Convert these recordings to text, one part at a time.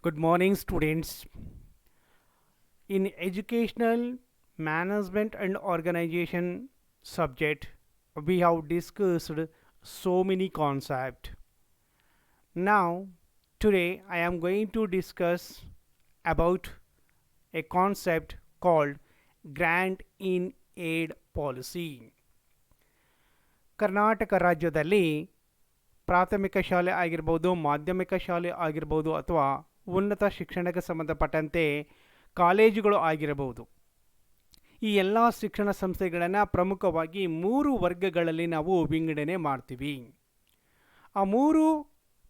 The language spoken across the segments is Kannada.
Good morning, students. In educational management and organization subject, we have discussed so many concepts. Now, today I am going to discuss about a concept called grant in aid policy. Karnataka ರಾಜ್ಯದಲ್ಲಿ ಪ್ರಾಥಮಿಕ ಶಾಲೆ ಆಗಿರ್ಬೋದು, ಮಾಧ್ಯಮಿಕ ಶಾಲೆ ಆಗಿರ್ಬೋದು, ಅಥವಾ ಉನ್ನತ ಶಿಕ್ಷಣಕ್ಕೆ ಸಂಬಂಧಪಟ್ಟಂತೆ ಕಾಲೇಜುಗಳು ಆಗಿರಬಹುದು. ಈ ಎಲ್ಲ ಶಿಕ್ಷಣ ಸಂಸ್ಥೆಗಳನ್ನು ಪ್ರಮುಖವಾಗಿ 3 ವರ್ಗಗಳಲ್ಲಿ ನಾವು ವಿಂಗಡಣೆ ಮಾಡ್ತೀವಿ. ಆ 3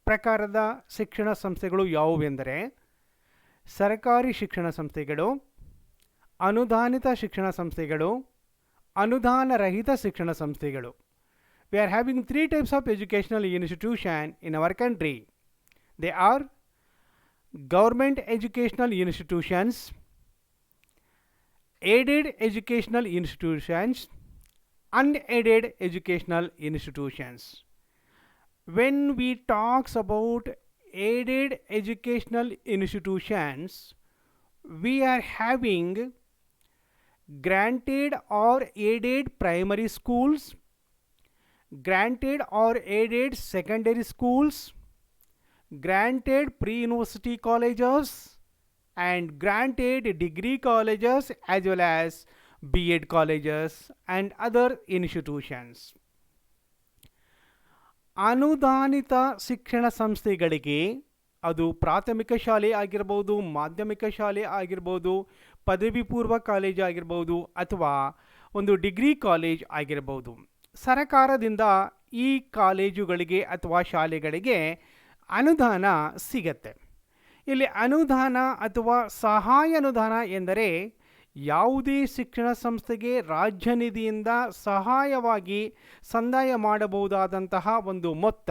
ಪ್ರಕಾರದ ಶಿಕ್ಷಣ ಸಂಸ್ಥೆಗಳು ಯಾವುವೆಂದರೆ ಸರ್ಕಾರಿ ಶಿಕ್ಷಣ ಸಂಸ್ಥೆಗಳು, ಅನುದಾನಿತ ಶಿಕ್ಷಣ ಸಂಸ್ಥೆಗಳು, ಅನುದಾನ ರಹಿತ ಶಿಕ್ಷಣ ಸಂಸ್ಥೆಗಳು. We are having 3 types of educational institution in our country. They are government educational institutions, aided educational institutions, unaided educational institutions. When we talk about aided educational institutions, we are having granted or aided primary schools, granted or aided secondary schools, granted pre-university colleges, and granted degree colleges as well as B.Ed colleges and other institutions. ಅನುದಾನಿತ ಶಿಕ್ಷಣ ಸಂಸ್ಥೆಗಳಿಗೆ ಅದು ಪ್ರಾಥಮಿಕ ಶಾಲೆ ಆಗಿರ್ಬೋದು, ಮಾಧ್ಯಮಿಕ ಶಾಲೆ ಆಗಿರ್ಬೋದು, ಪದವಿ ಪೂರ್ವ ಕಾಲೇಜ್ ಆಗಿರ್ಬೋದು, ಅಥವಾ ಒಂದು ಡಿಗ್ರಿ ಕಾಲೇಜ್ ಆಗಿರ್ಬೋದು. ಸರಕಾರದಿಂದ ಈ ಕಾಲೇಜುಗಳಿಗೆ ಅಥವಾ ಶಾಲೆಗಳಿಗೆ ಅನುದಾನ ಸಿಗತ್ತೆ. ಇಲ್ಲಿ ಅನುದಾನ ಅಥವಾ ಸಹಾಯ ಅನುದಾನ ಎಂದರೆ ಯಾವುದೇ ಶಿಕ್ಷಣ ಸಂಸ್ಥೆಗೆ ರಾಜ್ಯ ನಿಧಿಯಿಂದ ಸಹಾಯವಾಗಿ ಸಂದಾಯ ಮಾಡಬಹುದಾದಂತಹ ಒಂದು ಮೊತ್ತ.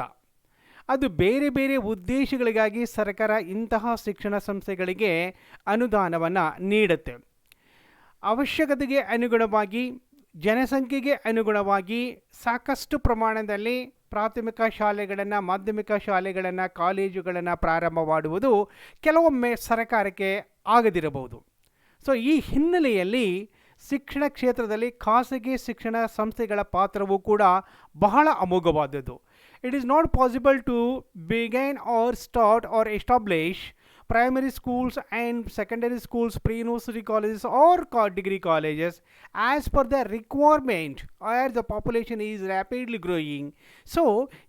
ಅದು ಬೇರೆ ಬೇರೆ ಉದ್ದೇಶಗಳಿಗಾಗಿ ಸರ್ಕಾರ ಇಂತಹ ಶಿಕ್ಷಣ ಸಂಸ್ಥೆಗಳಿಗೆ ಅನುದಾನವನ್ನು ನೀಡುತ್ತೆ. ಅವಶ್ಯಕತೆಗೆ ಅನುಗುಣವಾಗಿ, ಜನಸಂಖ್ಯೆಗೆ ಅನುಗುಣವಾಗಿ ಸಾಕಷ್ಟು ಪ್ರಮಾಣದಲ್ಲಿ ಪ್ರಾಥಮಿಕ ಶಾಲೆಗಳನ್ನು, ಮಾಧ್ಯಮಿಕ ಶಾಲೆಗಳನ್ನು, ಕಾಲೇಜುಗಳನ್ನು ಪ್ರಾರಂಭ ಮಾಡುವುದು ಕೆಲವೊಮ್ಮೆ ಸರ್ಕಾರಕ್ಕೆ ಆಗದಿರಬಹುದು. ಸೊ ಈ ಹಿನ್ನೆಲೆಯಲ್ಲಿ ಶಿಕ್ಷಣ ಕ್ಷೇತ್ರದಲ್ಲಿ ಖಾಸಗಿ ಶಿಕ್ಷಣ ಸಂಸ್ಥೆಗಳ ಪಾತ್ರವೂ ಕೂಡ ಬಹಳ ಅಮೋಘವಾದದ್ದು. It is not possible to begin or start or establish primary schools and secondary schools, pre-university colleges or degree colleges as per the requirement where the population is rapidly growing. So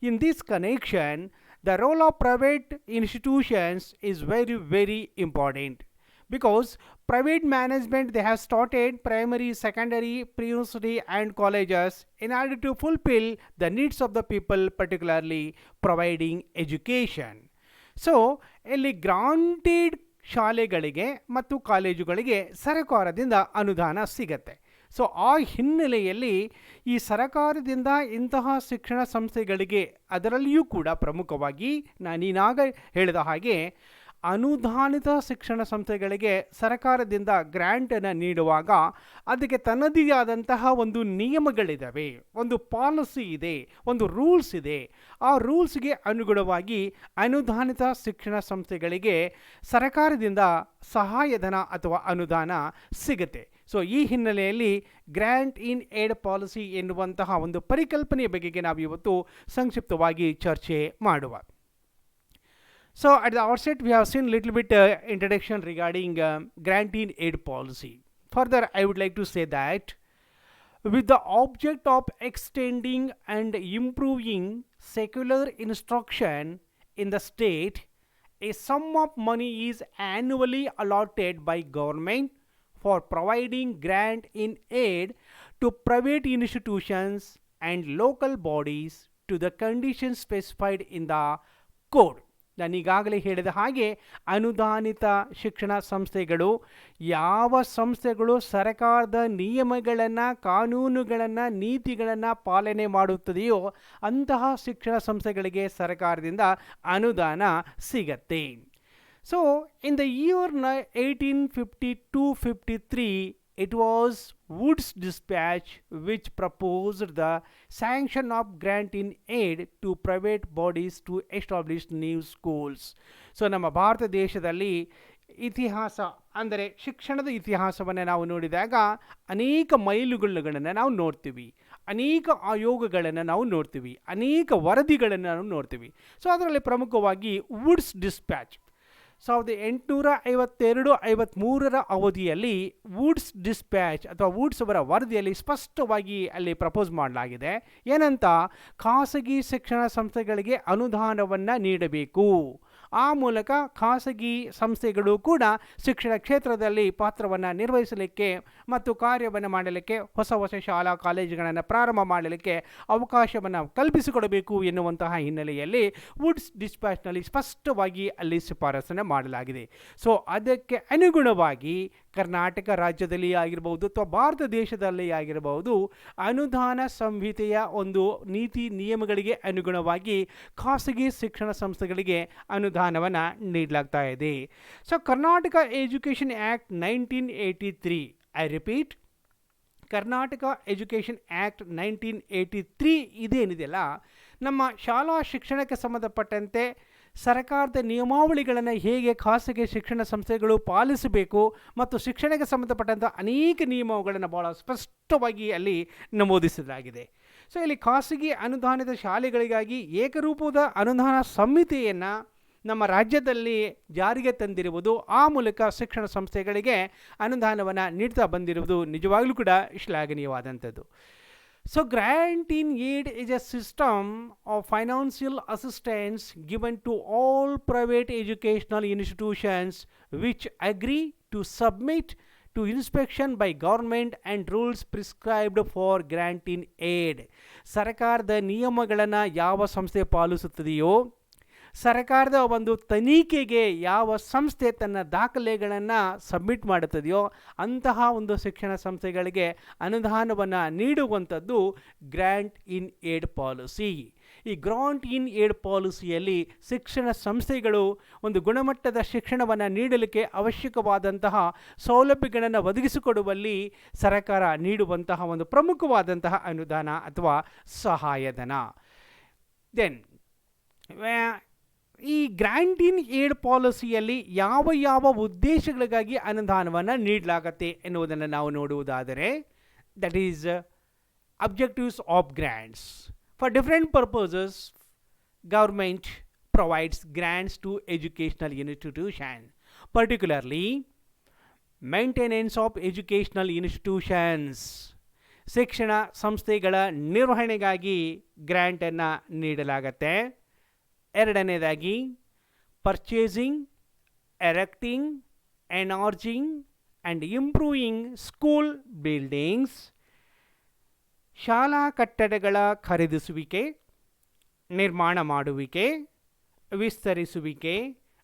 in this connection, the role of private institutions is very, very important, because private management, they have started primary, secondary, pre-university and colleges in order to fulfill the needs of the people, particularly providing education. So ಇಲ್ಲಿ ಗ್ರಾಂಟೆಡ್ ಶಾಲೆಗಳಿಗೆ ಮತ್ತು ಕಾಲೇಜುಗಳಿಗೆ ಸರ್ಕಾರದಿಂದ ಅನುದಾನ ಸಿಗತ್ತೆ. ಸೊ ಆ ಹಿನ್ನೆಲೆಯಲ್ಲಿ ಈ ಸರ್ಕಾರದಿಂದ ಇಂತಹ ಶಿಕ್ಷಣ ಸಂಸ್ಥೆಗಳಿಗೆ, ಅದರಲ್ಲಿಯೂ ಕೂಡ ಪ್ರಮುಖವಾಗಿ ನಾನೀನಾಗ ಹೇಳಿದ ಹಾಗೆ ಅನುದಾನಿತ ಶಿಕ್ಷಣ ಸಂಸ್ಥೆಗಳಿಗೆ ಸರ್ಕಾರದಿಂದ ಗ್ರ್ಯಾಂಟನ್ನು ನೀಡುವಾಗ ಅದಕ್ಕೆ ತನ್ನದೇ ಆದಂತಹ ಒಂದು ನಿಯಮಗಳಿದ್ದಾವೆ, ಒಂದು ಪಾಲಿಸಿ ಇದೆ, ಒಂದು ರೂಲ್ಸ್ ಇದೆ. ಆ ರೂಲ್ಸ್ಗೆ ಅನುಗುಣವಾಗಿ ಅನುದಾನಿತ ಶಿಕ್ಷಣ ಸಂಸ್ಥೆಗಳಿಗೆ ಸರ್ಕಾರದಿಂದ ಸಹಾಯಧನ ಅಥವಾ ಅನುದಾನ ಸಿಗುತ್ತೆ. ಸೊ ಈ ಹಿನ್ನೆಲೆಯಲ್ಲಿ ಗ್ರ್ಯಾಂಟ್ ಇನ್ ಏಡ್ ಪಾಲಿಸಿ ಎನ್ನುವಂತಹ ಒಂದು ಪರಿಕಲ್ಪನೆಯ ಬಗೆಗೆ ನಾವು ಇವತ್ತು ಸಂಕ್ಷಿಪ್ತವಾಗಿ ಚರ್ಚೆ ಮಾಡುವ. So at the outset, we have seen little bit introduction regarding grant in aid policy. Further, I would like to say that with the object of extending and improving secular instruction in the state, a sum of money is annually allotted by government for providing grant in aid to private institutions and local bodies to the conditions specified in the code. ನಾನೀಗಾಗಲೇ ಹೇಳಿದ ಹಾಗೆ ಅನುದಾನಿತ ಶಿಕ್ಷಣ ಸಂಸ್ಥೆಗಳು, ಯಾವ ಸಂಸ್ಥೆಗಳು ಸರ್ಕಾರದ ನಿಯಮಗಳನ್ನು, ಕಾನೂನುಗಳನ್ನು, ನೀತಿಗಳನ್ನು ಪಾಲನೆ ಮಾಡುತ್ತದೆಯೋ ಅಂತಹ ಶಿಕ್ಷಣ ಸಂಸ್ಥೆಗಳಿಗೆ ಸರ್ಕಾರದಿಂದ ಅನುದಾನ ಸಿಗತ್ತೆ. So in the year 1852-53, It was Wood's dispatch which proposed the sanction of granting aid to private bodies to establish new schools. So ನಮ್ಮ ಭಾರತ ದೇಶದಲ್ಲಿ ಇತಿಹಾಸ ಅಂದರೆ ಶಿಕ್ಷಣದ ಇತಿಹಾಸವನ್ನು ನಾವು ನೋಡಿದಾಗ ಅನೇಕ ಮೈಲುಗಲ್ಲುಗಳನ್ನು ನಾವು ನೋಡ್ತೀವಿ, ಅನೇಕ ಆಯೋಗಗಳನ್ನು ನಾವು ನೋಡ್ತೀವಿ, ಅನೇಕ ವರದಿಗಳನ್ನು ನಾವು ನೋಡ್ತೀವಿ. ಸೊ ಅದರಲ್ಲಿ ಪ್ರಮುಖವಾಗಿ ವುಡ್ಸ್ ಡಿಸ್ಪ್ಯಾಚ್ 1852-53 ಅವಧಿಯಲ್ಲಿ ವುಡ್ಸ್ ಡಿಸ್ಪ್ಯಾಚ್ ಅಥವಾ ವುಡ್ಸ್ ಅವರ ವರದಿಯಲ್ಲಿ ಸ್ಪಷ್ಟವಾಗಿ ಅಲ್ಲಿ ಪ್ರಪೋಸ್ ಮಾಡಲಾಗಿದೆ. ಏನಂತ? ಖಾಸಗಿ ಶಿಕ್ಷಣ ಸಂಸ್ಥೆಗಳಿಗೆ ಅನುದಾನವನ್ನು ನೀಡಬೇಕು. ಆ ಮೂಲಕ ಖಾಸಗಿ ಸಂಸ್ಥೆಗಳು ಕೂಡ ಶಿಕ್ಷಣ ಕ್ಷೇತ್ರದಲ್ಲಿ ಪಾತ್ರವನ್ನು ನಿರ್ವಹಿಸಲಿಕ್ಕೆ ಮತ್ತು ಕಾರ್ಯವನ್ನು ಮಾಡಲಿಕ್ಕೆ ಹೊಸ ಹೊಸ ಶಾಲಾ ಕಾಲೇಜುಗಳನ್ನು ಪ್ರಾರಂಭ ಮಾಡಲಿಕ್ಕೆ ಅವಕಾಶವನ್ನು ಕಲ್ಪಿಸಿಕೊಡಬೇಕು ಎನ್ನುವಂತಹ ಹಿನ್ನೆಲೆಯಲ್ಲಿ ವುಡ್ಸ್ ಡಿಸ್ಪ್ಯಾಚ್ನಲ್ಲಿ ಸ್ಪಷ್ಟವಾಗಿ ಅಲ್ಲಿ ಶಿಫಾರಸನ್ನು ಮಾಡಲಾಗಿದೆ. ಸೊ ಅದಕ್ಕೆ ಅನುಗುಣವಾಗಿ ಕರ್ನಾಟಕ ರಾಜ್ಯದಲ್ಲಿ ಆಗಿರಬಹುದು ಅಥವಾ ಭಾರತ ದೇಶದಲ್ಲಿ ಆಗಿರಬಹುದು, ಅನುದಾನ ಸಂಹಿತೆಯ ಒಂದು ನೀತಿ ನಿಯಮಗಳಿಗೆ ಅನುಗುಣವಾಗಿ ಖಾಸಗಿ ಶಿಕ್ಷಣ ಸಂಸ್ಥೆಗಳಿಗೆ ಅನುದಾನವನ್ನು ನೀಡಲಾಗ್ತಾ ಇದೆ. So Karnataka education act 1983, I repeat, Karnataka education act 1983 ಇದೇನಿದೆಯಲ್ಲ, ನಮ್ಮ ಶಾಲಾ ಶಿಕ್ಷಣಕ್ಕೆ ಸಂಬಂಧಪಟ್ಟಂತೆ ಸರ್ಕಾರದ ನಿಯಮಾವಳಿಗಳನ್ನು ಹೇಗೆ ಖಾಸಗಿ ಶಿಕ್ಷಣ ಸಂಸ್ಥೆಗಳು ಪಾಲಿಸಬೇಕು ಮತ್ತು ಶಿಕ್ಷಣಕ್ಕೆ ಸಂಬಂಧಪಟ್ಟಂಥ ಅನೇಕ ನಿಯಮಗಳನ್ನು ಭಾಳ ಸ್ಪಷ್ಟವಾಗಿ ಅಲ್ಲಿ ನಮೂದಿಸಲಾಗಿದೆ. ಸೊ ಇಲ್ಲಿ ಖಾಸಗಿ ಅನುದಾನಿತ ಶಾಲೆಗಳಿಗಾಗಿ ಏಕರೂಪದ ಅನುದಾನ ಸಂಹಿತೆಯನ್ನು ನಮ್ಮ ರಾಜ್ಯದಲ್ಲಿ ಜಾರಿಗೆ ತಂದಿರುವುದು, ಆ ಮೂಲಕ ಶಿಕ್ಷಣ ಸಂಸ್ಥೆಗಳಿಗೆ ಅನುದಾನವನ್ನು ನೀಡ್ತಾ ಬಂದಿರುವುದು ನಿಜವಾಗಲೂ ಕೂಡ ಶ್ಲಾಘನೀಯವಾದಂಥದ್ದು. So grant in aid is a system of financial assistance given to all private educational institutions which agree to submit to inspection by government and rules prescribed for grant in aid. ಸರ್ಕಾರದ ನಿಯಮಗಳನ್ನು ಯಾವ ಸಂಸ್ಥೆ ಪಾಲಿಸುತ್ತದೆಯೋ, ಸರ್ಕಾರದ ಒಂದು ತನಿಖೆಗೆ ಯಾವ ಸಂಸ್ಥೆ ತನ್ನ ದಾಖಲೆಗಳನ್ನು ಸಬ್ಮಿಟ್ ಮಾಡುತ್ತದೆಯೋ ಅಂತಹ ಒಂದು ಶಿಕ್ಷಣ ಸಂಸ್ಥೆಗಳಿಗೆ ಅನುದಾನವನ್ನು ನೀಡುವಂಥದ್ದು ಗ್ರ್ಯಾಂಟ್ ಇನ್ ಏಡ್ ಪಾಲಿಸಿ. ಈ ಗ್ರಾಂಟ್ ಇನ್ ಏಡ್ ಪಾಲಿಸಿಯಲ್ಲಿ ಶಿಕ್ಷಣ ಸಂಸ್ಥೆಗಳು ಒಂದು ಗುಣಮಟ್ಟದ ಶಿಕ್ಷಣವನ್ನು ನೀಡಲಿಕ್ಕೆ ಅವಶ್ಯಕವಾದಂತಹ ಸೌಲಭ್ಯಗಳನ್ನು ಒದಗಿಸಿಕೊಡುವಲ್ಲಿ ಸರ್ಕಾರ ನೀಡುವಂತಹ ಒಂದು ಪ್ರಮುಖವಾದಂತಹ ಅನುದಾನ ಅಥವಾ ಸಹಾಯಧನ. ದೆನ್ ಈ ಗ್ರ್ಯಾಂಟ್ ಇನ್ ಏಡ್ ಪಾಲಿಸಿಯಲ್ಲಿ ಯಾವ ಯಾವ ಉದ್ದೇಶಗಳಿಗಾಗಿ ಅನುದಾನವನ್ನು ನೀಡಲಾಗತ್ತೆ ಎನ್ನುವುದನ್ನು ನಾವು ನೋಡುವುದಾದರೆ, that is objectives of grants. For different purposes government provides grants to educational institution, particularly maintenance of educational institutions. ಶಿಕ್ಷಣ ಸಂಸ್ಥೆಗಳ ನಿರ್ವಹಣೆಗಾಗಿ ಗ್ರ್ಯಾಂಟನ್ನು ನೀಡಲಾಗತ್ತೆ. ಎರಡನೇದಾಗಿ purchasing, erecting, enlarging and improving school buildings. ಶಾಲಾ ಕಟ್ಟಡಗಳ ಖರೀದಿಸುವಿಕೆ, ನಿರ್ಮಾಣ ಮಾಡುವಿಕೆ, ವಿಸ್ತರಿಸುವಿಕೆ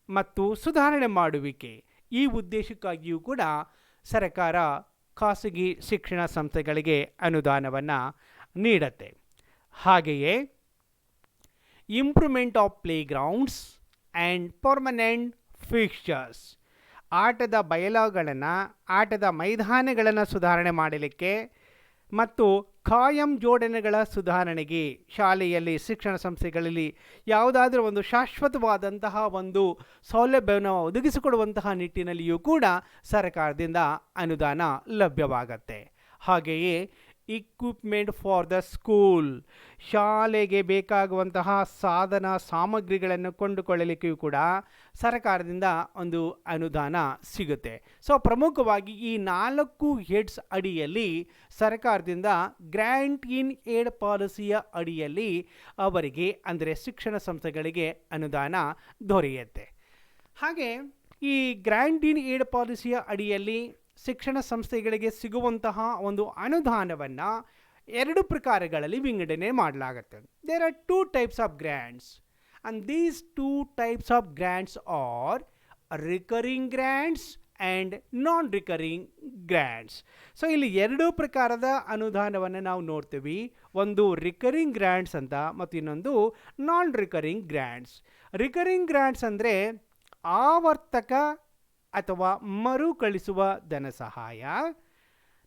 ಮತ್ತು ಸುಧಾರಣೆ ಮಾಡುವಿಕೆ. ಈ ಉದ್ದೇಶಕ್ಕಾಗಿಯೂ ಕೂಡ ಸರ್ಕಾರ ಖಾಸಗಿ ಶಿಕ್ಷಣ ಸಂಸ್ಥೆಗಳಿಗೆ ಅನುದಾನವನ್ನು ನೀಡುತ್ತೆ. ಹಾಗೆಯೇ improvement of play grounds and permanent fixtures. ಆಟದ ಬಯಲುಗಳನ್ನು, ಆಟದ ಮೈದಾನಗಳನ್ನು ಸುಧಾರಣೆ ಮಾಡಲಿಕ್ಕೆ ಮತ್ತು ಖಾಯಂ ಜೋಡಣೆಗಳ ಸುಧಾರಣೆಗೆ ಶಾಲೆಯಲ್ಲಿ ಶಿಕ್ಷಣ ಸಂಸ್ಥೆಗಳಲ್ಲಿ ಯಾವುದಾದ್ರೂ ಒಂದು ಶಾಶ್ವತವಾದಂತಹ ಒಂದು ಸೌಲಭ್ಯವನ್ನು ಒದಗಿಸಿಕೊಡುವಂತಹ ನಿಟ್ಟಿನಲ್ಲಿಯೂ ಕೂಡ ಸರ್ಕಾರದಿಂದ ಅನುದಾನ ಲಭ್ಯವಾಗತ್ತೆ. ಹಾಗೆಯೇ ಇಕ್ವಿಪ್ಮೆಂಟ್ ಫಾರ್ ದ ಸ್ಕೂಲ್, ಶಾಲೆಗೆ ಬೇಕಾಗುವಂತಹ ಸಾಧನ ಸಾಮಗ್ರಿಗಳನ್ನು ಕೊಂಡುಕೊಳ್ಳಲಿಕ್ಕೂ ಕೂಡ ಸರ್ಕಾರದಿಂದ ಒಂದು ಅನುದಾನ ಸಿಗುತ್ತೆ. ಸೊ ಪ್ರಮುಖವಾಗಿ ಈ 4 ಹೆಡ್ಸ್ ಅಡಿಯಲ್ಲಿ ಸರ್ಕಾರದಿಂದ ಗ್ರ್ಯಾಂಟ್ ಇನ್ ಏಡ್ ಪಾಲಿಸಿಯ ಅಡಿಯಲ್ಲಿ ಅವರಿಗೆ ಅಂದರೆ ಶಿಕ್ಷಣ ಸಂಸ್ಥೆಗಳಿಗೆ ಅನುದಾನ ದೊರೆಯುತ್ತೆ. ಹಾಗೆ ಈ ಗ್ರ್ಯಾಂಟ್ ಇನ್ ಏಡ್ ಪಾಲಿಸಿಯ ಅಡಿಯಲ್ಲಿ ಶಿಕ್ಷಣ ಸಂಸ್ಥೆಗಳಿಗೆ ಸಿಗುವಂತಹ ಒಂದು ಅನುದಾನವನ್ನು 2 ಪ್ರಕಾರಗಳಲ್ಲಿ ವಿಂಗಡಣೆ ಮಾಡಲಾಗುತ್ತೆ. There are 2 types of grants and these 2 types of grants are recurring grants and non-recurring grants. So ಇಲ್ಲಿ 2 ಪ್ರಕಾರದ ಅನುದಾನವನ್ನು ನಾವು ನೋಡ್ತೀವಿ. ಒಂದು ರಿಕರಿಂಗ್ ಗ್ರ್ಯಾಂಟ್ಸ್ ಅಂತ ಮತ್ತು ಇನ್ನೊಂದು ನಾನ್ ರಿಕರಿಂಗ್ ಗ್ರ್ಯಾಂಟ್ಸ್. ರಿಕರಿಂಗ್ ಗ್ರ್ಯಾಂಟ್ಸ್ ಅಂದರೆ ಆವರ್ತಕ ಅಥವಾ ಮರುಕಳಿಸುವ ಧನ ಸಹಾಯ.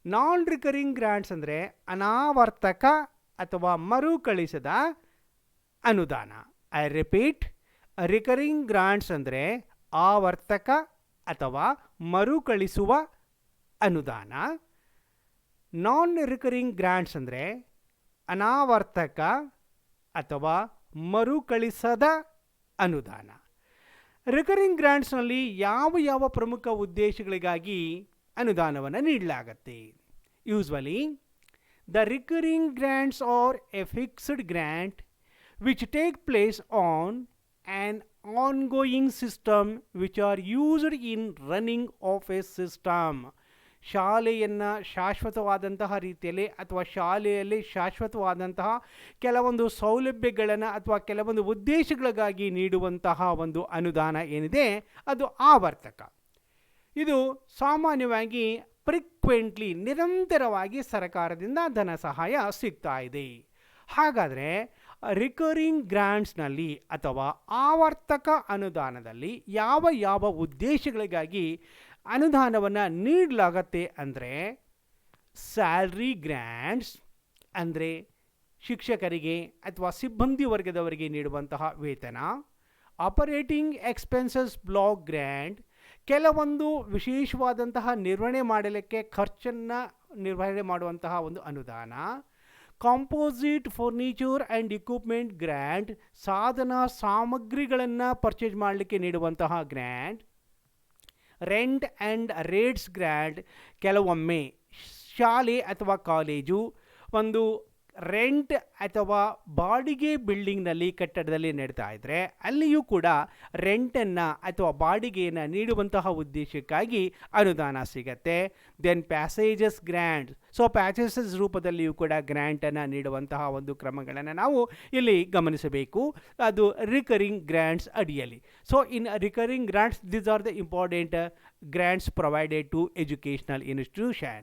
ನಾನ್ ರಿಕರಿಂಗ್ ಗ್ರಾಂಟ್ಸ್ ಅಂದರೆ ಅನಾವರ್ತಕ ಅಥವಾ ಮರುಕಳಿಸದ ಅನುದಾನ. ಐ ರಿಪೀಟ್, ರಿಕರಿಂಗ್ ಗ್ರಾಂಟ್ಸ್ ಅಂದರೆ ಆವರ್ತಕ ಅಥವಾ ಮರುಕಳಿಸುವ ಅನುದಾನ. ನಾನ್ ರಿಕರಿಂಗ್ ಗ್ರಾಂಟ್ಸ್ ಅಂದರೆ ಅನಾವರ್ತಕ ಅಥವಾ ಮರುಕಳಿಸದ ಅನುದಾನ. ರಿಕರಿಂಗ್ ಗ್ರಾಂಟ್ಸ್ನಲ್ಲಿ ಯಾವ ಪ್ರಮುಖ ಉದ್ದೇಶಗಳಿಗಾಗಿ ಅನುದಾನವನ್ನು ನೀಡಲಾಗುತ್ತೆ? Usually the recurring grants are a fixed grant which take place on on ongoing system which are used in running of a system. ಶಾಲೆಯನ್ನು ಶಾಶ್ವತವಾದಂತಹ ರೀತಿಯಲ್ಲಿ ಅಥವಾ ಶಾಲೆಯಲ್ಲಿ ಶಾಶ್ವತವಾದಂತಹ ಕೆಲವೊಂದು ಸೌಲಭ್ಯಗಳನ್ನು ಅಥವಾ ಕೆಲವೊಂದು ಉದ್ದೇಶಗಳಿಗಾಗಿ ನೀಡುವಂತಹ ಒಂದು ಅನುದಾನ ಏನಿದೆ ಅದು ಆವರ್ತಕ. ಇದು ಸಾಮಾನ್ಯವಾಗಿ ಫ್ರೀಕ್ವೆಂಟ್ಲಿ ನಿರಂತರವಾಗಿ ಸರ್ಕಾರದಿಂದ ಧನ ಸಹಾಯ ಸಿಗ್ತಾ ಇದೆ. ಹಾಗಾದರೆ ರಿಕರಿಂಗ್ ಗ್ರಾಂಟ್ಸ್ನಲ್ಲಿ ಅಥವಾ ಆವರ್ತಕ ಅನುದಾನದಲ್ಲಿ ಯಾವ ಉದ್ದೇಶಗಳಿಗಾಗಿ ಅನುದಾನವನ್ನು ನೀಡಲಾಗತ್ತೆ ಅಂದರೆ ಸ್ಯಾಲ್ರಿ ಗ್ರಾಂಟ್ಸ್ ಅಂದರೆ ಶಿಕ್ಷಕರಿಗೆ ಅಥವಾ ಸಿಬ್ಬಂದಿ ವರ್ಗದವರಿಗೆ ನೀಡುವಂತಹ ವೇತನ. ಆಪರೇಟಿಂಗ್ ಎಕ್ಸ್ಪೆನ್ಸಸ್ ಬ್ಲಾಕ್ ಗ್ರಾಂಟ್ ಕೆಲವೊಂದು ವಿಶೇಷವಾದಂತಹ ನಿರ್ವಹಣೆ ಮಾಡಲಿಕ್ಕೆ ಖರ್ಚನ್ನು ನಿರ್ವಹಣೆ ಮಾಡುವಂತಹ ಒಂದು ಅನುದಾನ. Composite furniture and equipment grant ಸಾಧನ ಸಾಮಗ್ರಿಗಳನ್ನು ಪರ್ಚೇಸ್ ಮಾಡಲಿಕ್ಕೆ ನೀಡುವಂತಹ grant. Rent and rates grant ಕೆಲವೊಮ್ಮೆ ಶಾಲೆ ಅಥವಾ ಕಾಲೇಜು ಒಂದು ರೆಂಟ್ ಅಥವಾ ಬಾಡಿಗೆ ಬಿಲ್ಡಿಂಗ್ನಲ್ಲಿ ಕಟ್ಟಡದಲ್ಲಿ ನಡೀತಾ ಇದ್ದರೆ ಅಲ್ಲಿಯೂ ಕೂಡ ರೆಂಟನ್ನು ಅಥವಾ ಬಾಡಿಗೆಯನ್ನು ನೀಡುವಂತಹ ಉದ್ದೇಶಕ್ಕಾಗಿ ಅನುದಾನ ಸಿಗತ್ತೆ. Then passages grant, so passages ರೂಪದಲ್ಲಿಯೂ ಕೂಡ ಗ್ರ್ಯಾಂಟನ್ನು ನೀಡುವಂತಹ ಒಂದು ಕ್ರಮಗಳನ್ನು ನಾವು ಇಲ್ಲಿ ಗಮನಿಸಬೇಕು. ಅದು ರಿಕರಿಂಗ್ ಗ್ರಾಂಟ್ಸ್ ಅಡಿಯಲ್ಲಿ. So in recurring grants these are the important grants provided to educational institution.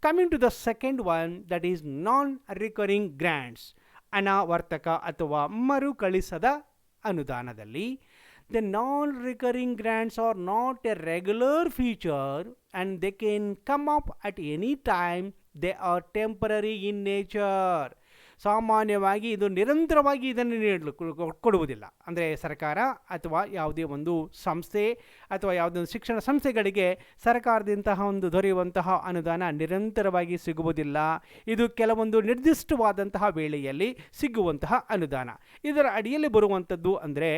Coming to the second one, that is non-recurring grants, ಅನಾವರ್ತಕ ಅಥವಾ ಮರುಕಳಿಸದ ಅನುದಾನದಲ್ಲಿ the non-recurring grants are not a regular feature and they can come up at any time. They are temporary in nature. ಸಾಮಾನ್ಯವಾಗಿ ಇದು ನಿರಂತರವಾಗಿ ಇದನ್ನು ನೀಡಲು ಕೊಡುವುದಿಲ್ಲ. ಅಂದರೆ ಸರ್ಕಾರ ಅಥವಾ ಯಾವುದೇ ಒಂದು ಸಂಸ್ಥೆ ಅಥವಾ ಯಾವುದೇ ಒಂದು ಶಿಕ್ಷಣ ಸಂಸ್ಥೆಗಳಿಗೆ ಸರ್ಕಾರದಿಂತಹ ಒಂದು ದೊರೆಯುವಂತಹ ಅನುದಾನ ನಿರಂತರವಾಗಿ ಸಿಗುವುದಿಲ್ಲ. ಇದು ಕೆಲವೊಂದು ನಿರ್ದಿಷ್ಟವಾದಂತಹ ವೇಳೆಯಲ್ಲಿ ಸಿಗುವಂತಹ ಅನುದಾನ. ಇದರ ಅಡಿಯಲ್ಲಿ ಬರುವಂಥದ್ದು ಅಂದರೆ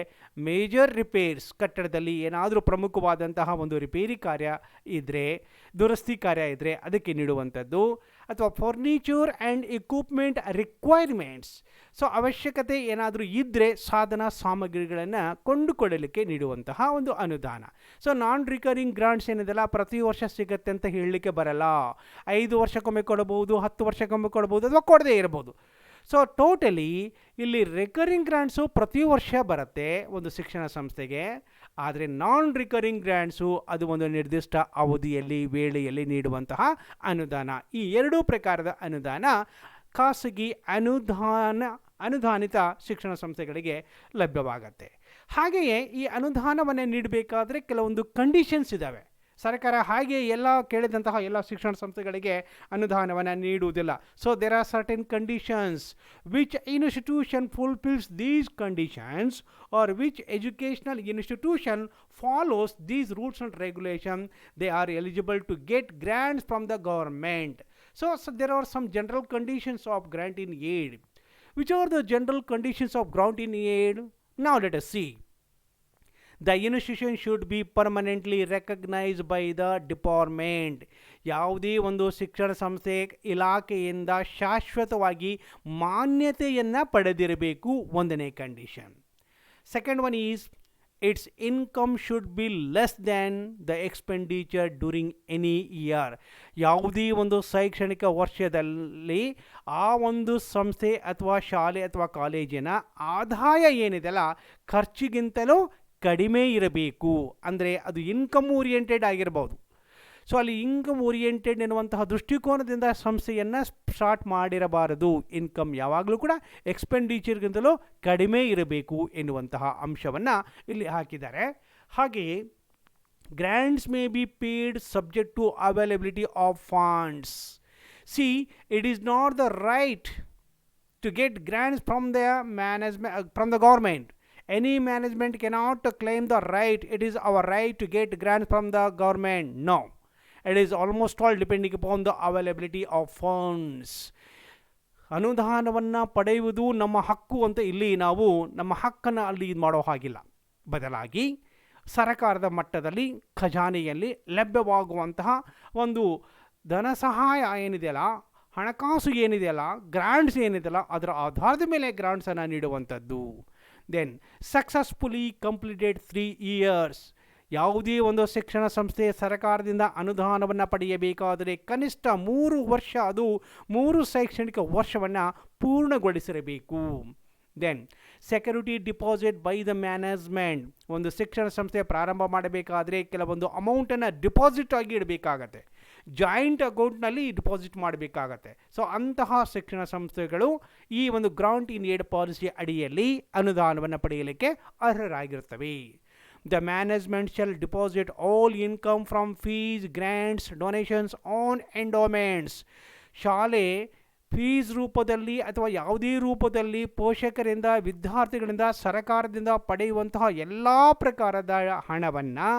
ಮೇಜರ್ ರಿಪೇರ್ಸ್, ಕಟ್ಟಡದಲ್ಲಿ ಏನಾದರೂ ಪ್ರಮುಖವಾದಂತಹ ಒಂದು ರಿಪೇರಿ ಕಾರ್ಯ ಇದ್ದರೆ, ದುರಸ್ತಿ ಕಾರ್ಯ ಇದ್ದರೆ ಅದಕ್ಕೆ ನೀಡುವಂಥದ್ದು. ಅಥವಾ furniture and equipment requirements, so ಅವಶ್ಯಕತೆ ಏನಾದರೂ ಇದ್ದರೆ ಸಾಧನ ಸಾಮಗ್ರಿಗಳನ್ನು ಕೊಂಡುಕೊಳ್ಳಲಿಕ್ಕೆ ನೀಡುವಂತಹ ಒಂದು ಅನುದಾನ. ಸೊ ನಾನ್ ರಿಕರಿಂಗ್ ಗ್ರಾಂಟ್ಸ್ ಏನಿದೆಲ್ಲ ಪ್ರತಿ ವರ್ಷ ಸಿಗುತ್ತೆ ಅಂತ ಹೇಳಲಿಕ್ಕೆ ಬರಲ್ಲ. 5 ವರ್ಷಕ್ಕೊಮ್ಮೆ ಕೊಡಬಹುದು, 10 ವರ್ಷಕ್ಕೊಮ್ಮೆ ಕೊಡಬಹುದು ಅಥವಾ ಕೊಡದೇ ಇರಬಹುದು. ಸೊ ಟೋಟಲಿ ಇಲ್ಲಿ ರಿಕರಿಂಗ್ ಗ್ರಾಂಟ್ಸು ಪ್ರತಿ ವರ್ಷ ಬರುತ್ತೆ ಒಂದು ಶಿಕ್ಷಣ ಸಂಸ್ಥೆಗೆ. ಆದರೆ ನಾನ್ ರಿಕರಿಂಗ್ ಗ್ರಾಂಟ್ಸು ಅದು ಒಂದು ನಿರ್ದಿಷ್ಟ ಅವಧಿಯಲ್ಲಿ ವೇಳೆಯಲ್ಲಿ ನೀಡುವಂತಹ ಅನುದಾನ. ಈ ಎರಡೂ ಪ್ರಕಾರದ ಅನುದಾನ ಖಾಸಗಿ ಅನುದಾನಿತ ಶಿಕ್ಷಣ ಸಂಸ್ಥೆಗಳಿಗೆ ಲಭ್ಯವಾಗತ್ತೆ. ಹಾಗೆಯೇ ಈ ಅನುದಾನವನ್ನು ನೀಡಬೇಕಾದ್ರೆ ಕೆಲವೊಂದು ಕಂಡೀಷನ್ಸ್ ಇದ್ದಾವೆ. ಸರ್ಕಾರ ಹಾಗೆ ಎಲ್ಲ ಕೇಳಿದಂತಹ ಎಲ್ಲ ಶಿಕ್ಷಣ ಸಂಸ್ಥೆಗಳಿಗೆ ಅನುದಾನವನ್ನು ನೀಡುವುದಿಲ್ಲ. So there are certain conditions which institution fulfils these conditions are which educational institution follows these rules and regulation they are eligible to get grants from the government. So there are some general conditions of grant in aid. Which are the general conditions of grant in aid? Now let us see. The institution should be permanently recognized by the department. ಯಾವುದೇ ಒಂದು ಶಿಕ್ಷಣ ಸಂಸ್ಥೆ ಇಲಾಖೆಯಿಂದ ಶಾಶ್ವತವಾಗಿ ಮಾನ್ಯತೆಯನ್ನು ಪಡೆದಿರಬೇಕು, ಒಂದನೇ condition. Second one is its income should be less than the expenditure during any year. ಯಾವುದೇ ಒಂದು ಶೈಕ್ಷಣಿಕ ವರ್ಷದಲ್ಲಿ ಆ ಒಂದು ಸಂಸ್ಥೆ ಅಥವಾ ಶಾಲೆ ಅಥವಾ ಕಾಲೇಜಿನ ಆದಾಯ ಏನಿದೆಯಲ್ಲ ಖರ್ಚಿಗಿಂತಲೂ ಕಡಿಮೆ ಇರಬೇಕು. ಅಂದರೆ ಅದು ಇನ್ಕಮ್ ಓರಿಯೆಂಟೆಡ್ ಆಗಿರ್ಬೋದು. ಸೊ ಅಲ್ಲಿ ಇನ್ಕಮ್ ಓರಿಯೆಂಟೆಡ್ ಎನ್ನುವಂತಹ ದೃಷ್ಟಿಕೋನದಿಂದ ಸಂಸ್ಥೆಯನ್ನು ಸ್ಟಾರ್ಟ್ ಮಾಡಿರಬಾರದು. ಇನ್ಕಮ್ ಯಾವಾಗಲೂ ಕೂಡ ಎಕ್ಸ್ಪೆಂಡಿಚರ್ಗಿಂತಲೂ ಕಡಿಮೆ ಇರಬೇಕು ಎನ್ನುವಂತಹ ಅಂಶವನ್ನು ಇಲ್ಲಿ ಹಾಕಿದ್ದಾರೆ. ಹಾಗೆಯೇ grants may be paid subject to availability of funds. See, it is not the right to get grants from the management from the government. Any management cannot claim the right, it is our right to get grants from the government. No, it is almost all depending upon the availability of funds. ಅನುದಾನವನ್ನು ಪಡೆಯುವುದು ನಮ್ಮ ಹಕ್ಕು ಅಂತ ಇಲ್ಲಿ ನಾವು ನಮ್ಮ ಹಕ್ಕನ್ನು ಅಲ್ಲಿ ಇದು ಮಾಡೋ ಹಾಗಿಲ್ಲ. ಬದಲಾಗಿ ಸರಕಾರದ ಮಟ್ಟದಲ್ಲಿ ಖಜಾನೆಯಲ್ಲಿ ಲಭ್ಯವಾಗುವಂತಹ ಒಂದು ಧನ ಸಹಾಯ ಏನಿದೆಯಲ್ಲ, ಹಣಕಾಸು ಏನಿದೆಯಲ್ಲ, ಗ್ರಾಂಟ್ಸ್ ಏನಿದೆಯಲ್ಲ, ಅದರ ಆಧಾರದ ಮೇಲೆ ಗ್ರಾಂಟ್ಸನ್ನು ನೀಡುವಂಥದ್ದು. Then successfully completed 3 years. ಯಾವುದೇ ಒಂದು ಶಿಕ್ಷಣ ಸಂಸ್ಥೆ ಸರ್ಕಾರದಿಂದ ಅನುದಾನವನ್ನು ಪಡೆಯಬೇಕಾದರೆ ಕನಿಷ್ಠ 3 ವರ್ಷ, ಅದು 3 ಶೈಕ್ಷಣಿಕ ವರ್ಷವನ್ನು ಪೂರ್ಣಗೊಳಿಸಿರಬೇಕು. Then security deposit by the management. ಒಂದು ಶಿಕ್ಷಣ ಸಂಸ್ಥೆ ಪ್ರಾರಂಭ ಮಾಡಬೇಕಾದ್ರೆ ಕೆಲವೊಂದು ಅಮೌಂಟನ್ನು ಡಿಪಾಸಿಟ್ ಆಗಿ ಇಡಬೇಕಾಗತ್ತೆ, ಜಾಯಿಂಟ್ ಅಕೌಂಟ್ನಲ್ಲಿ ಡಿಪಾಸಿಟ್ ಮಾಡಬೇಕಾಗತ್ತೆ. ಸೊ ಅಂತಹ ಶಿಕ್ಷಣ ಸಂಸ್ಥೆಗಳು ಈ ಒಂದು ಗ್ರಾಂಟ್ ಇನ್ ಏಡ್ ಪಾಲಿಸಿ ಅಡಿಯಲ್ಲಿ ಅನುದಾನವನ್ನು ಪಡೆಯಲಿಕ್ಕೆ ಅರ್ಹರಾಗಿರುತ್ತವೆ. The management shall deposit all income from fees, grants, donations on endowments. ಶಾಲೆ ಫೀಸ್ ರೂಪದಲ್ಲಿ ಅಥವಾ ಯಾವುದೇ ರೂಪದಲ್ಲಿ ಪೋಷಕರಿಂದ, ವಿದ್ಯಾರ್ಥಿಗಳಿಂದ, ಸರ್ಕಾರದಿಂದ ಪಡೆಯುವಂತಹ ಎಲ್ಲ ಪ್ರಕಾರದ ಹಣವನ್ನು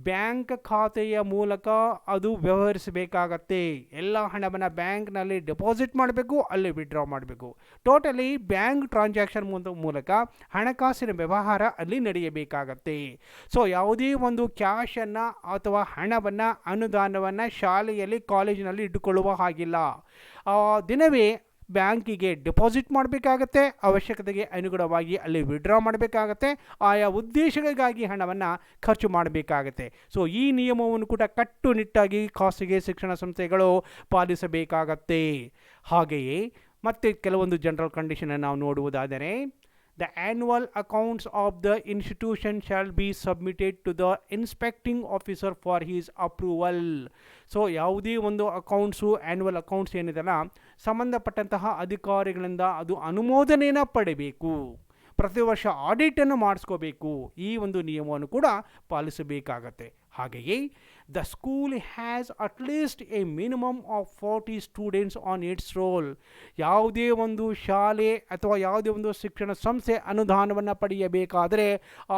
ಬ್ಯಾಂಕ್ ಖಾತೆಯ ಮೂಲಕ ಅದು ವ್ಯವಹರಿಸಬೇಕಾಗತ್ತೆ. ಎಲ್ಲ ಹಣವನ್ನು ಬ್ಯಾಂಕ್ನಲ್ಲಿ ಡೆಪಾಸಿಟ್ ಮಾಡಬೇಕು, ಅಲ್ಲಿ ವಿಡ್ರಾ ಮಾಡಬೇಕು. ಟೋಟಲಿ ಬ್ಯಾಂಕ್ ಟ್ರಾನ್ಸಾಕ್ಷನ್ ಮೂಲಕ ಹಣಕಾಸಿನ ವ್ಯವಹಾರ ಅಲ್ಲಿ ನಡೆಯಬೇಕಾಗತ್ತೆ. ಸೊ ಯಾವುದೇ ಒಂದು ಕ್ಯಾಶನ್ನು ಅಥವಾ ಹಣವನ್ನು, ಅನುದಾನವನ್ನು ಶಾಲೆಯಲ್ಲಿ, ಕಾಲೇಜಿನಲ್ಲಿ ಇಟ್ಟುಕೊಳ್ಳುವ ಹಾಗಿಲ್ಲ. ಆ ದಿನವೇ ಬ್ಯಾಂಕಿಗೆ ಡೆಪಾಸಿಟ್ ಮಾಡಬೇಕಾಗತ್ತೆ, ಅವಶ್ಯಕತೆಗೆ ಅನುಗುಣವಾಗಿ ಅಲ್ಲಿ ವಿಡ್ರಾ ಮಾಡಬೇಕಾಗತ್ತೆ, ಆಯಾ ಉದ್ದೇಶಗಳಿಗಾಗಿ ಹಣವನ್ನು ಖರ್ಚು ಮಾಡಬೇಕಾಗತ್ತೆ. ಸೊ ಈ ನಿಯಮವನ್ನು ಕೂಡ ಕಟ್ಟುನಿಟ್ಟಾಗಿ ಖಾಸಗಿ ಶಿಕ್ಷಣ ಸಂಸ್ಥೆಗಳು ಪಾಲಿಸಬೇಕಾಗತ್ತೆ. ಹಾಗೆಯೇ ಮತ್ತೆ ಕೆಲವೊಂದು ಜನರಲ್ ಕಂಡೀಷನ್ ನಾವು ನೋಡುವುದಾದರೆ, the annual accounts of the institution shall be submitted to the inspecting officer for his approval. So ಯಾವುದೇ ಒಂದು ಅಕೌಂಟ್ಸು, ಆ್ಯನ್ಯುವಲ್ ಅಕೌಂಟ್ಸ್ ಏನಿದೆಲ್ಲ, ಸಂಬಂಧಪಟ್ಟಂತಹ ಅಧಿಕಾರಿಗಳಿಂದ ಅದು ಅನುಮೋದನೆಯನ್ನು ಪಡೆಯಬೇಕು. ಪ್ರತಿ ವರ್ಷ ಆಡಿಟನ್ನು ಮಾಡಿಸ್ಕೋಬೇಕು. ಈ ಒಂದು ನಿಯಮವನ್ನು ಕೂಡ ಪಾಲಿಸಬೇಕಾಗತ್ತೆ. ಹಾಗೆಯೇ the school has at least a minimum of 40 students on its roll. ಯಾವುದೇ ಒಂದು ಶಾಲೆ ಅಥವಾ ಯಾವುದೇ ಒಂದು ಶಿಕ್ಷಣ ಸಂಸ್ಥೆ ಅನುದಾನವನ್ನು ಪಡೆಯಬೇಕಾದರೆ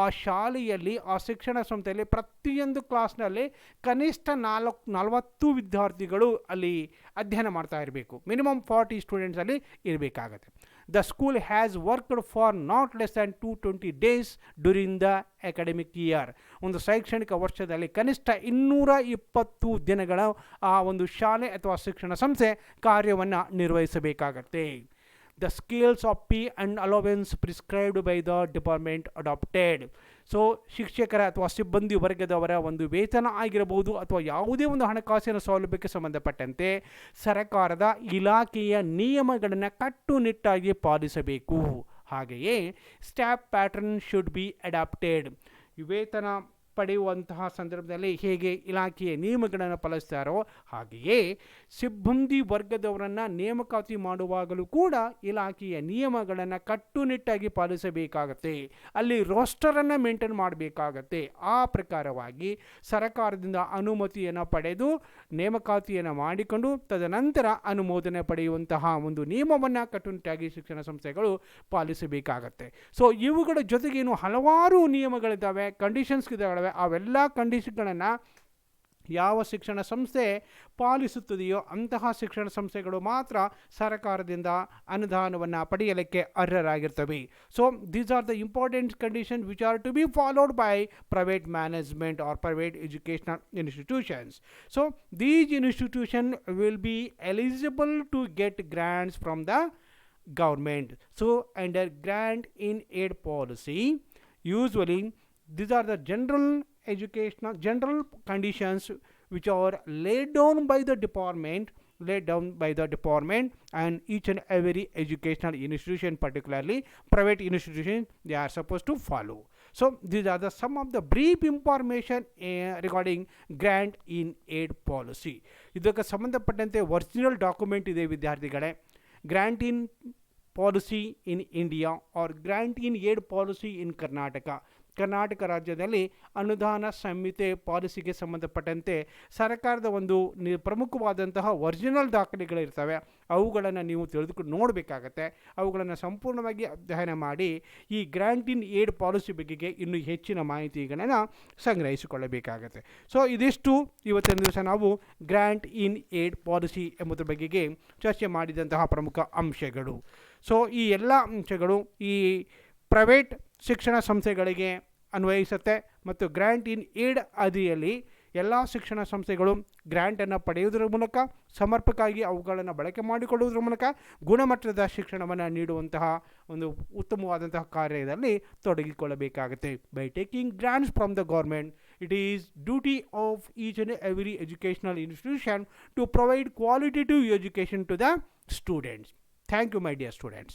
ಆ ಶಾಲೆಯಲ್ಲಿ, ಆ ಶಿಕ್ಷಣ ಸಂಸ್ಥೆಯಲ್ಲಿ ಪ್ರತಿಯೊಂದು ಕ್ಲಾಸ್ನಲ್ಲಿ ಕನಿಷ್ಠ 40 ವಿದ್ಯಾರ್ಥಿಗಳು ಅಲ್ಲಿ ಅಧ್ಯಯನ ಮಾಡ್ತಾ ಇರಬೇಕು. ಮಿನಿಮಮ್ 40 ಸ್ಟೂಡೆಂಟ್ಸಲ್ಲಿ ಇರಬೇಕಾಗತ್ತೆ. The school has worked for not less than 220 days during the academic year. ಒಂದು ಶೈಕ್ಷಣಿಕ ವರ್ಷದಲ್ಲಿ ಕನಿಷ್ಠ 220 ದಿನಗಳ ಆ ಒಂದು ಶಾಲೆ ಅಥವಾ ಶಿಕ್ಷಣ ಸಂಸ್ಥೆ ಕಾರ್ಯವನ್ನು ನಿರ್ವಹಿಸಬೇಕಾಗತ್ತೆ. The scales of pay and allowance prescribed by the department adopted. So ಶಿಕ್ಷಕರ ಅಥವಾ ಸಿಬ್ಬಂದಿ ವರ್ಗದವರ ಒಂದು ವೇತನ ಆಗಿರಬಹುದು ಅಥವಾ ಯಾವುದೇ ಒಂದು ಹಣಕಾಸಿನ ಸೌಲಭ್ಯಕ್ಕೆ ಸಂಬಂಧಪಟ್ಟಂತೆ ಸರ್ಕಾರದ ಇಲಾಖೆಯ ನಿಯಮಗಳನ್ನು ಕಟ್ಟುನಿಟ್ಟಾಗಿ ಪಾಲಿಸಬೇಕು. ಹಾಗೆಯೇ staff pattern should be adopted. ವೇತನ ಪಡೆಯುವಂತಹ ಸಂದರ್ಭದಲ್ಲಿ ಹೇಗೆ ಇಲಾಖೆಯ ನಿಯಮಗಳನ್ನು ಪಾಲಿಸ್ತಾರೋ ಹಾಗೆಯೇ ಸಿಬ್ಬಂದಿ ವರ್ಗದವರನ್ನು ನೇಮಕಾತಿ ಮಾಡುವಾಗಲೂ ಕೂಡ ಇಲಾಖೆಯ ನಿಯಮಗಳನ್ನು ಕಟ್ಟುನಿಟ್ಟಾಗಿ ಪಾಲಿಸಬೇಕಾಗತ್ತೆ. ಅಲ್ಲಿ ರೋಸ್ಟರನ್ನು ಮೇಂಟೈನ್ ಮಾಡಬೇಕಾಗತ್ತೆ. ಆ ಪ್ರಕಾರವಾಗಿ ಸರ್ಕಾರದಿಂದ ಅನುಮತಿಯನ್ನು ಪಡೆದು ನೇಮಕಾತಿಯನ್ನು ಮಾಡಿಕೊಂಡು ತದನಂತರ ಅನುಮೋದನೆ ಪಡೆಯುವಂತಹ ಒಂದು ನಿಯಮವನ್ನು ಕಟ್ಟುನಿಟ್ಟಾಗಿ ಶಿಕ್ಷಣ ಸಂಸ್ಥೆಗಳು ಪಾಲಿಸಬೇಕಾಗತ್ತೆ. ಸೊ ಇವುಗಳ ಜೊತೆಗೇನು ಹಲವಾರು ನಿಯಮಗಳಿದ್ದಾವೆ, ಕಂಡೀಷನ್ಸ್ ಇದ್ದಾವೆ. ಅವೆಲ್ಲ ಕಂಡೀಷನ್ಗಳನ್ನು ಯಾವ ಶಿಕ್ಷಣ ಸಂಸ್ಥೆ ಪಾಲಿಸುತ್ತದೆಯೋ ಅಂತಹ ಶಿಕ್ಷಣ ಸಂಸ್ಥೆಗಳು ಮಾತ್ರ ಸರ್ಕಾರದಿಂದ ಅನುದಾನವನ್ನು ಪಡೆಯಲಿಕ್ಕೆ ಅರ್ಹರಾಗಿರ್ತವೆ. So these are the important condition which are to be followed by private management or private educational institutions. So these institution will be eligible to get grants from the government. So under grant in aid policy, usually these are the general conditions which are laid down by the department and each and every educational institution, particularly private institution, they are supposed to follow. So these are the some of the brief information regarding grant in aid policy. ಇದಕ್ಕೆ ಸಂಬಂಧಪಟ್ಟಂತೆ ಒರಿಜಿನಲ್ ಡಾಕ್ಯುಮೆಂಟ್ ಇದೆ ವಿದ್ಯಾರ್ಥಿಗಳೇ. Grant in policy in India or grant in aid policy in Karnataka Karnataka ರಾಜ್ಯದಲ್ಲಿ ಅನುದಾನ ಸಂಹಿತೆ ಪಾಲಿಸಿಗೆ ಸಂಬಂಧಪಟ್ಟಂತೆ ಸರ್ಕಾರದ ಒಂದು ಪ್ರಮುಖವಾದಂತಹ ಒರಿಜಿನಲ್ ದಾಖಲೆಗಳಿರ್ತವೆ, ಅವುಗಳನ್ನು ನೀವು ತಿಳಿದುಕೊಂಡು ನೋಡಬೇಕಾಗತ್ತೆ. ಅವುಗಳನ್ನು ಸಂಪೂರ್ಣವಾಗಿ ಅಧ್ಯಯನ ಮಾಡಿ ಈ ಗ್ರ್ಯಾಂಟ್ ಇನ್ ಏಡ್ ಪಾಲಿಸಿ ಬಗೆಗೆ ಇನ್ನೂ ಹೆಚ್ಚಿನ ಮಾಹಿತಿಗಳನ್ನು ಸಂಗ್ರಹಿಸಿಕೊಳ್ಳಬೇಕಾಗತ್ತೆ. ಸೊ ಇದಿಷ್ಟು ಇವತ್ತಿನ ದಿವಸ ನಾವು ಗ್ರ್ಯಾಂಟ್ ಇನ್ ಏಡ್ ಪಾಲಿಸಿ ಎಂಬುದರ ಬಗೆಗೆ ಚರ್ಚೆ ಮಾಡಿದಂತಹ ಪ್ರಮುಖ ಅಂಶಗಳು. ಸೊ ಈ ಎಲ್ಲ ಅಂಶಗಳು ಈ ಪ್ರೈವೇಟ್ ಶಿಕ್ಷಣ ಸಂಸ್ಥೆಗಳಿಗೆ ಅನ್ವಯಿಸುತ್ತೆ ಮತ್ತು ಗ್ರ್ಯಾಂಟ್ ಇನ್ ಏಡ್ ಅಡಿಯಲ್ಲಿ ಎಲ್ಲ ಶಿಕ್ಷಣ ಸಂಸ್ಥೆಗಳು ಗ್ರ್ಯಾಂಟನ್ನು ಪಡೆಯುವುದರ ಮೂಲಕ ಸಮರ್ಪಕವಾಗಿ ಅವುಗಳನ್ನು ಬಳಕೆ ಮಾಡಿಕೊಳ್ಳುವುದರ ಮೂಲಕ ಗುಣಮಟ್ಟದ ಶಿಕ್ಷಣವನ್ನು ನೀಡುವಂತಹ ಒಂದು ಉತ್ತಮವಾದಂತಹ ಕಾರ್ಯದಲ್ಲಿ ತೊಡಗಿಕೊಳ್ಳಬೇಕಾಗುತ್ತೆ. By taking grants from the government, it is duty of each and every educational institution to provide qualitative education to the students. Thank you, my dear students.